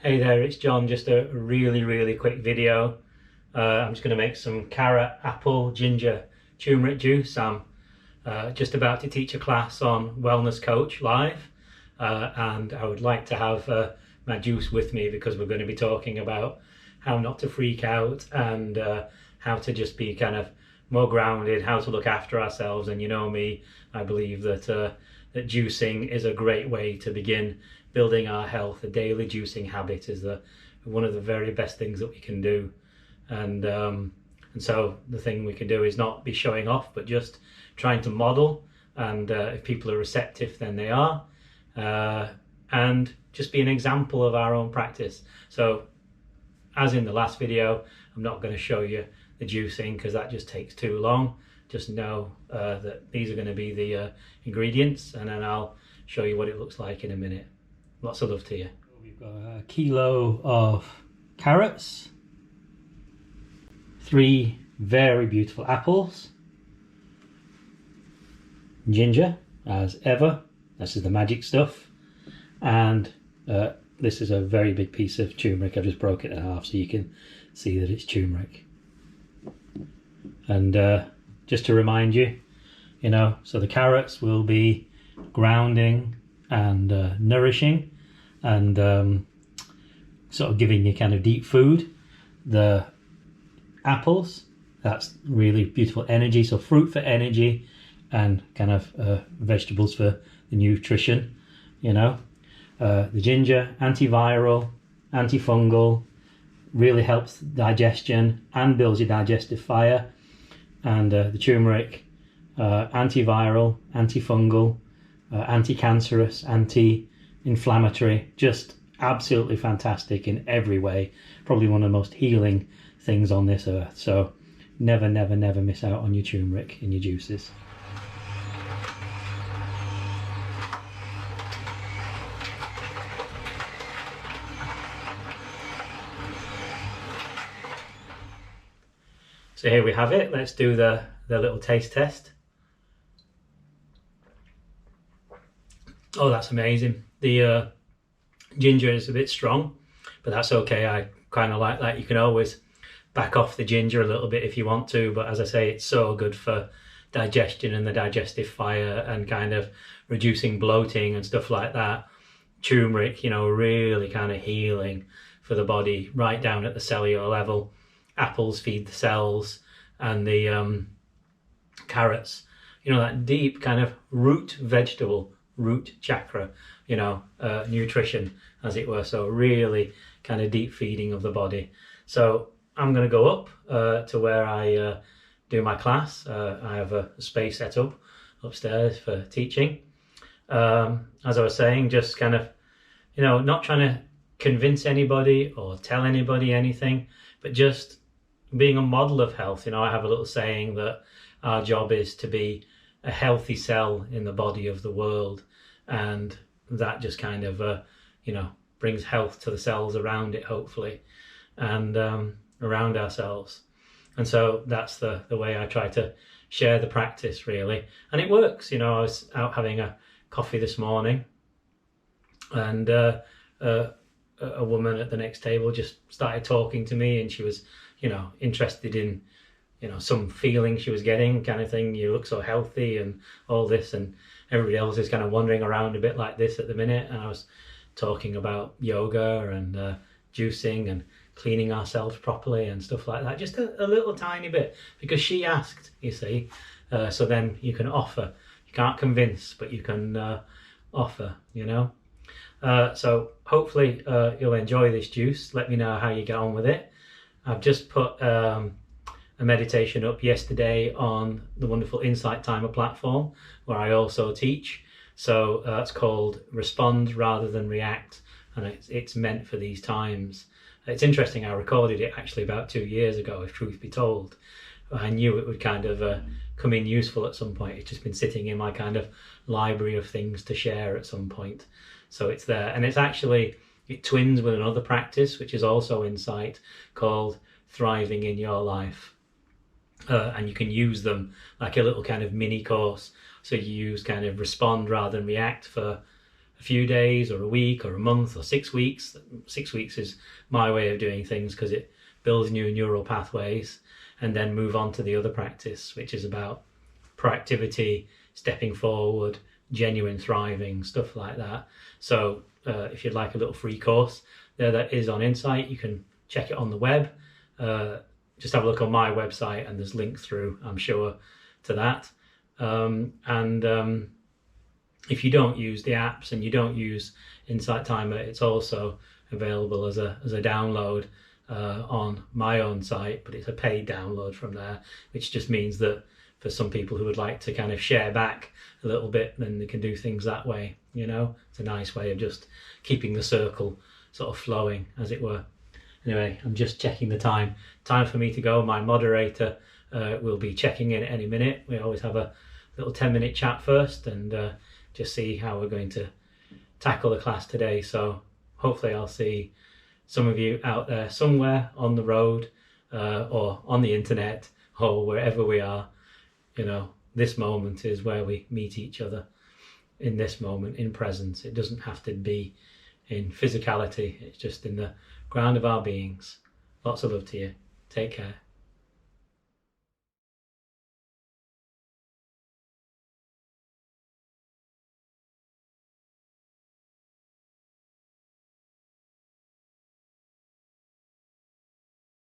Hey there, it's John. Just a really quick video. I'm just going to make some carrot, apple, ginger, turmeric juice. I'm just about to teach a class on Wellness Coach live, and I would like to have my juice with me because we're going to be talking about how not to freak out and how to just be kind of more grounded, how to look after ourselves. And you know me, I believe that that juicing is a great way to begin building our health. A daily juicing habit is one of the very best things that we can do. And so the thing we can do is not be showing off, but just trying to model. And if people are receptive, then they are. And just be an example of our own practice. So as in the last video, I'm not going to show you the juicing because that just takes too long. Just know that these are going to be the ingredients, and then I'll show you what it looks like in a minute. Lots of love to you. We've got a kilo of carrots, 3 very beautiful apples, ginger as ever, this is the magic stuff, and this is a very big piece of turmeric. I've just broke it in half so you can see that it's turmeric. And just to remind you, so the carrots will be grounding and nourishing and sort of giving you kind of deep food. The apples, that's really beautiful energy, so fruit for energy, and kind of vegetables for the nutrition. The ginger, antiviral, antifungal, really helps digestion and builds your digestive fire. And the turmeric, antiviral, antifungal, anti-cancerous, anti-inflammatory, just absolutely fantastic in every way. Probably one of the most healing things on this earth. So never miss out on your turmeric in your juices. So here we have it. Let's do the little taste test. Oh, that's amazing. The ginger is a bit strong, but that's okay. I kind of like that. You can always back off the ginger a little bit if you want to, but as I say, it's so good for digestion and the digestive fire and kind of reducing bloating and stuff like that. Turmeric, really kind of healing for the body right down at the cellular level. Apples feed the cells, and the carrots, that deep kind of root chakra, nutrition as it were. So really kind of deep feeding of the body. So I'm going to go up to where I do my class. I have a space set up upstairs for teaching. As I was saying, just kind of, not trying to convince anybody or tell anybody anything, but just being a model of health. I have a little saying that our job is to be a healthy cell in the body of the world, and that just kind of brings health to the cells around it, hopefully, and around ourselves. And so that's the way I try to share the practice, really, and it works. I was out having a coffee this morning, and a woman at the next table just started talking to me, and she was interested in some feeling she was getting, kind of thing. You look so healthy and all this, and everybody else is kind of wandering around a bit like this at the minute. And I was talking about yoga and juicing and cleaning ourselves properly and stuff like that, just a little tiny bit, because she asked, you see. So then you can offer. You can't convince, but you can offer, so hopefully you'll enjoy this juice. Let me know how you get on with it. I've just put a meditation up yesterday on the wonderful Insight Timer platform, where I also teach. So it's called Respond Rather Than React, and it's meant for these times. It's interesting, I recorded it actually about 2 years ago, if truth be told. I knew it would kind of come in useful at some point. It's just been sitting in my kind of library of things to share at some point. So it's there, and it twins with another practice, which is also Insight, called Thriving in Your Life. And you can use them like a little kind of mini course. So you use kind of respond rather than react for few days or a week or a month or 6 weeks. 6 weeks is my way of doing things because it builds new neural pathways, and then move on to the other practice, which is about proactivity, stepping forward, genuine thriving, stuff like that. So if you'd like a little free course, that is on Insight. You can check it on the web. Just have a look on my website and there's links through, I'm sure, to that. If you don't use the apps and you don't use Insight Timer, it's also available as a download on my own site, but it's a paid download from there, which just means that for some people who would like to kind of share back a little bit, then they can do things that way. You know, it's a nice way of just keeping the circle sort of flowing, as it were. Anyway, I'm just checking the time for me to go. My moderator will be checking in at any minute. We always have a little 10-minute chat first and just see how we're going to tackle the class today. So hopefully I'll see some of you out there somewhere on the road or on the internet or wherever we are. You know, this moment is where we meet each other, in this moment, in presence. It doesn't have to be in physicality. It's just in the ground of our beings. Lots of love to you. Take care.